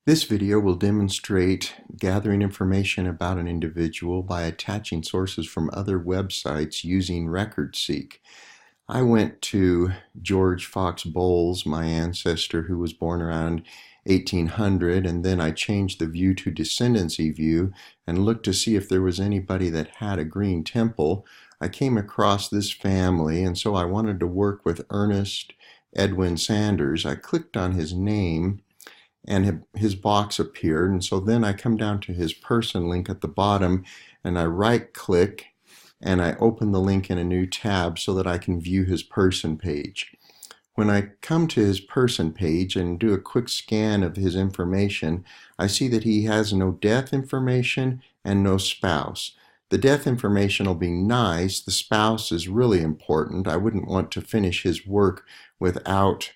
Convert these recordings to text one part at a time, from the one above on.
This video will demonstrate gathering information about an individual by attaching sources from other websites using RecordSeek. I went to George Fox Bowles, my ancestor who was born around 1800, and then I changed the view to descendancy view and looked to see if there was anybody that had a green temple. I came across this family, and so I wanted to work with Ernest Edwin Sanders. I clicked on his name and his box appeared, and so then I come down to his person link at the bottom and I right click and I open the link in a new tab so that I can view his person page. When I come to his person page and do a quick scan of his information, I see that he has no death information and no spouse. The death information will be nice. The spouse is really important. I wouldn't want to finish his work without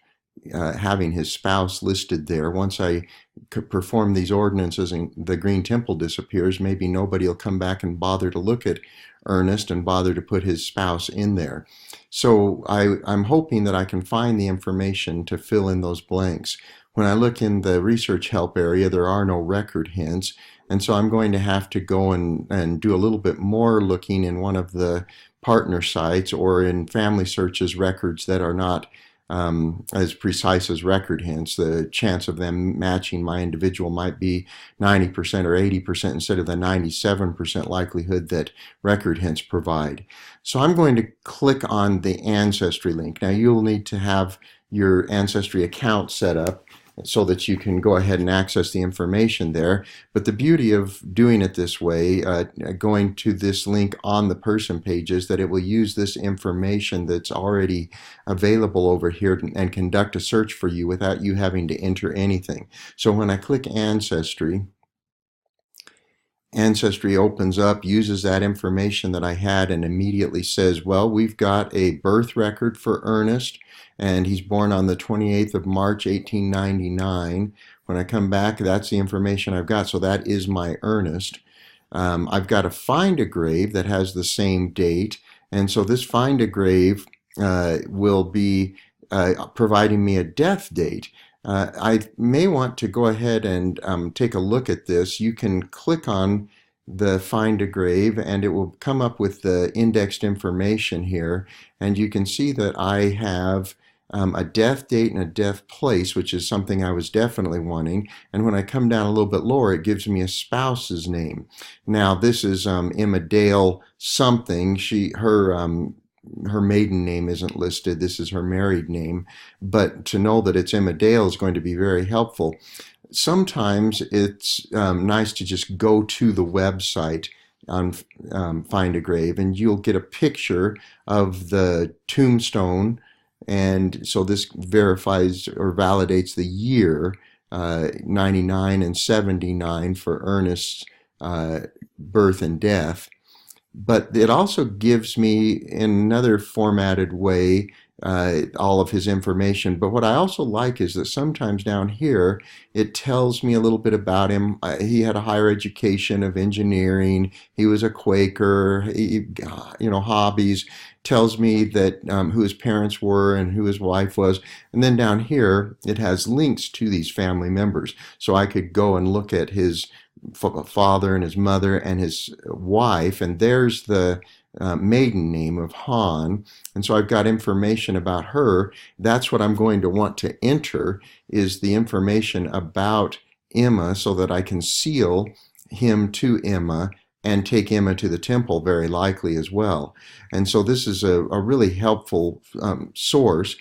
having his spouse listed there. Once I perform these ordinances and the green temple disappears, maybe nobody will come back and bother to look at Ernest and bother to put his spouse in there. So I'm hoping that I can find the information to fill in those blanks. When I look in the research help area, there are no record hints, and so I'm going to have to go and do a little bit more looking in one of the partner sites or in Family Search's records that are not as precise as record hints. The chance of them matching my individual might be 90% or 80% instead of the 97% likelihood that record hints provide. So I'm going to click on the Ancestry link. Now you'll need to have your Ancestry account set up so that you can go ahead and access the information there. But the beauty of doing it this way, going to this link on the person page, is that it will use this information that's already available over here and conduct a search for you without you having to enter anything. So when I click Ancestry, Ancestry opens up, uses that information that I had, and immediately says, well, we've got a birth record for Ernest, and he's born on the 28th of March, 1899. When I come back, that's the information I've got, so that is my Ernest. I've got to find a grave that has the same date, and so this find a grave will be providing me a death date. I may want to go ahead and take a look at this. You can click on the Find a Grave and it will come up with the indexed information here, and you can see that I have a death date and a death place, which is something I was definitely wanting. And when I come down a little bit lower, it gives me a spouse's name. Now this is Emma Dale something. Her maiden name isn't listed. This is her married name, but to know that it's Emma Dale is going to be very helpful. Sometimes it's nice to just go to the website on Find a Grave, and you'll get a picture of the tombstone, and so this verifies or validates the year 99 and 79 for Ernest's birth and death. But it also gives me, in another formatted way, all of his information. But what I also like is that sometimes down here it tells me a little bit about him. He had a higher education of engineering. He was a Quaker. Hobbies. Tells me that who his parents were and who his wife was. And then down here it has links to these family members, so I could go and look at his father and his mother and his wife, and there's the maiden name of Hahn, and so I've got information about her. That's what I'm going to want to enter, is the information about Emma, so that I can seal him to Emma and take Emma to the temple, very likely as well. And so this is a really helpful source.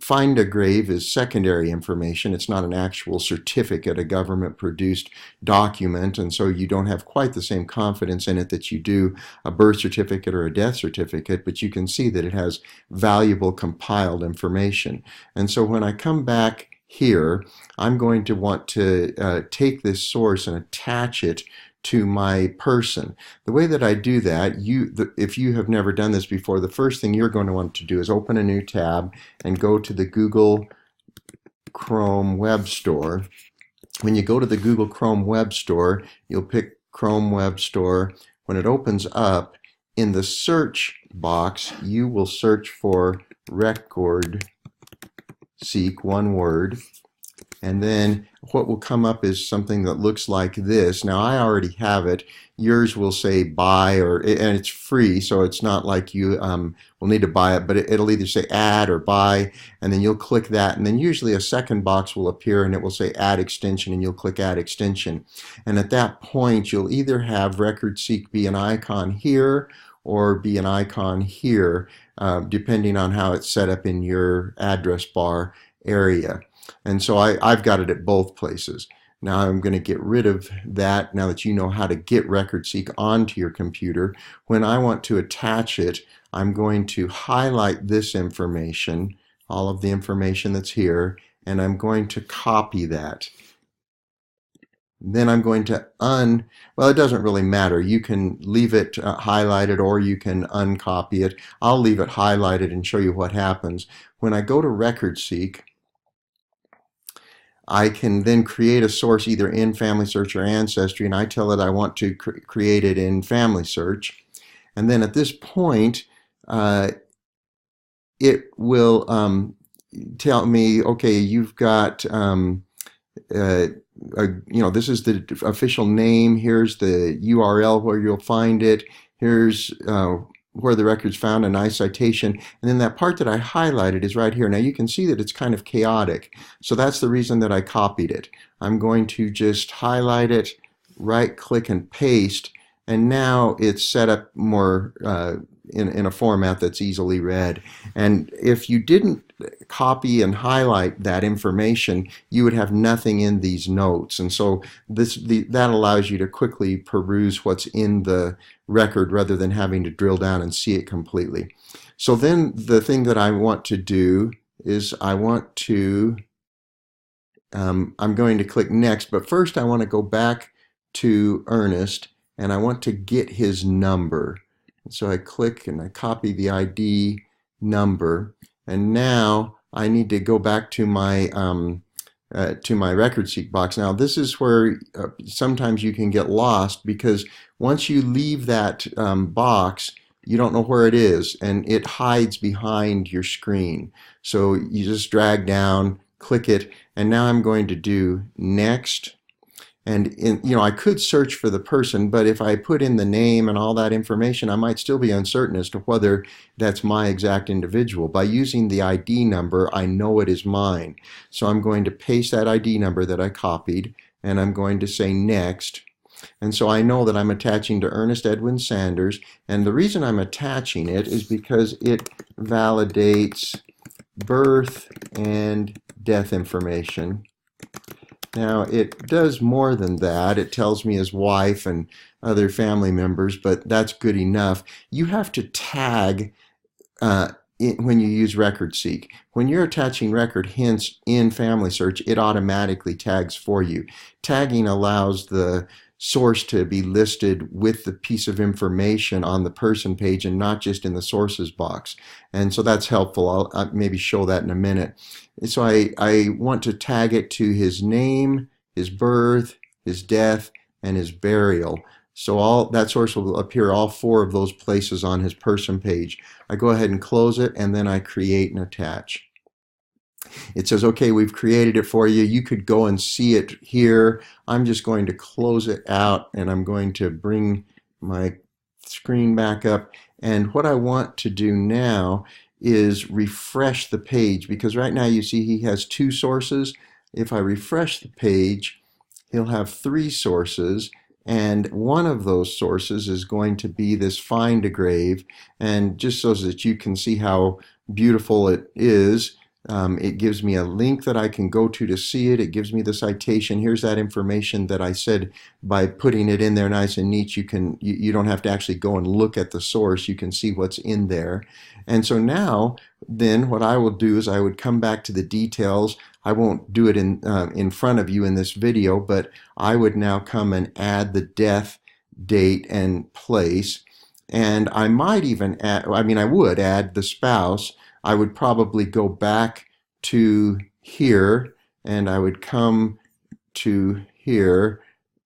Find a Grave is secondary information. It's not an actual certificate, a government-produced document, and so you don't have quite the same confidence in it that you do a birth certificate or a death certificate, but you can see that it has valuable compiled information. And so when I come back here, I'm going to want to take this source and attach it to my person. The way that I do that, if you have never done this before, the first thing you're going to want to do is open a new tab and go to the Google Chrome Web Store. When you go to the Google Chrome Web Store, you'll pick Chrome Web Store. When it opens up, in the search box, you will search for RecordSeek, one word, And then what will come up is something that looks like this. Now I already have it. Yours will say buy, and it's free, so it's not like you will need to buy it, but it'll either say add or buy, and then you'll click that, and then usually a second box will appear and it will say add extension, and you'll click add extension. And at that point you'll either have RecordSeek be an icon here or be an icon here, depending on how it's set up in your address bar area. And so I've got it at both places. Now I'm going to get rid of that now that you know how to get RecordSeek onto your computer. When I want to attach it, I'm going to highlight this information, all of the information that's here, and I'm going to copy that. Then I'm going to well, it doesn't really matter. You can leave it highlighted or you can uncopy it. I'll leave it highlighted and show you what happens. When I go to RecordSeek, I can then create a source either in Family Search or Ancestry, and I tell it I want to create it in Family Search. And then at this point, it will tell me, okay, you've got, this is the official name, here's the URL where you'll find it, here's where the record's found, a nice citation, and then that part that I highlighted is right here. Now you can see that it's kind of chaotic, so that's the reason that I copied it. I'm going to just highlight it, right click and paste, and now it's set up more in a format that's easily read. And if you didn't copy and highlight that information, you would have nothing in these notes. And so that allows you to quickly peruse what's in the record rather than having to drill down and see it completely. So then the thing that I want to do is I'm going to click next, but first I want to go back to Ernest and I want to get his number. So I click and I copy the ID number, and now I need to go back to my RecordSeek box. Now this is where sometimes you can get lost, because once you leave that box, you don't know where it is, and it hides behind your screen. So you just drag down, click it, and now I'm going to do next. And I could search for the person, but if I put in the name and all that information, I might still be uncertain as to whether that's my exact individual. By using the ID number, I know it is mine. So I'm going to paste that ID number that I copied, and I'm going to say next. And so I know that I'm attaching to Ernest Edwin Sanders, and the reason I'm attaching it is because it validates birth and death information. Now it does more than that. It tells me his wife and other family members, but that's good enough. You have to tag when you use RecordSeek. When you're attaching record hints in Family Search, it automatically tags for you. Tagging allows the source to be listed with the piece of information on the person page and not just in the sources box. And so that's helpful. I'll maybe show that in a minute. So I want to tag it to his name, his birth, his death, and his burial. So all that source will appear all four of those places on his person page. I go ahead and close it, and then I create and attach. It says, okay, we've created it for you. You could go and see it here. I'm just going to close it out, and I'm going to bring my screen back up. And what I want to do now is refresh the page, because right now you see he has two sources. If I refresh the page, he'll have three sources, and one of those sources is going to be this Find a Grave. And just so that you can see how beautiful it is, it gives me a link that I can go to see it. It gives me the citation. Here's that information that I said by putting it in there nice and neat, you don't have to actually go and look at the source. You can see what's in there. And so now then what I will do is I would come back to the details. I won't do it in front of you in this video, but I would now come and add the death date and place. And I might even add, I would add the spouse. I would probably go back to here, and I would come to here,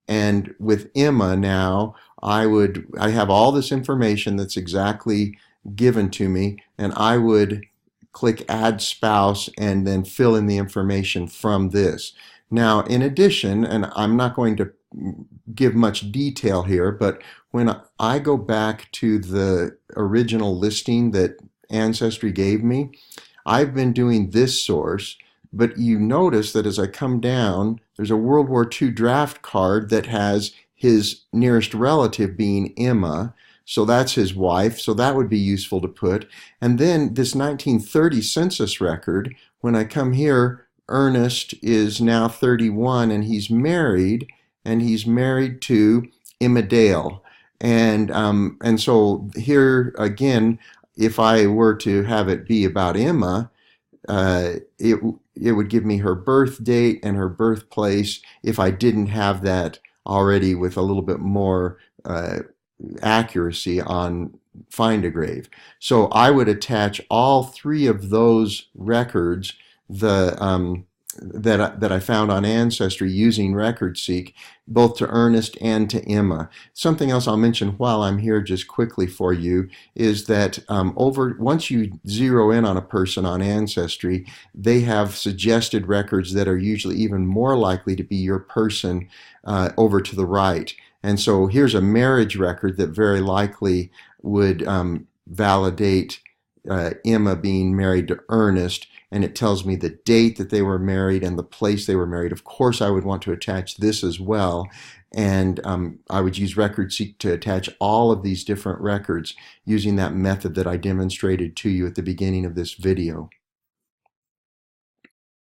and with Emma now, I have all this information that's exactly given to me, and I would click Add Spouse, and then fill in the information from this. Now, in addition, and I'm not going to give much detail here, but when I go back to the original listing that Ancestry gave me, I've been doing this source, but you notice that as I come down, there's a World War II draft card that has his nearest relative being Emma. So that's his wife. So that would be useful to put. And then this 1930 census record, when I come here, Ernest is now 31 and he's married to Emma Dale. And so here again, if I were to have it be about Emma, it would give me her birth date and her birthplace if I didn't have that already with a little bit more accuracy on Find a Grave. So I would attach all three of those records, that I found on Ancestry using RecordSeek, both to Ernest and to Emma. Something else I'll mention while I'm here just quickly for you is that once you zero in on a person on Ancestry, they have suggested records that are usually even more likely to be your person over to the right. And so here's a marriage record that very likely would validate Emma being married to Ernest, and it tells me the date that they were married and the place they were married. Of course, I would want to attach this as well, and I would use RecordSeek to attach all of these different records using that method that I demonstrated to you at the beginning of this video.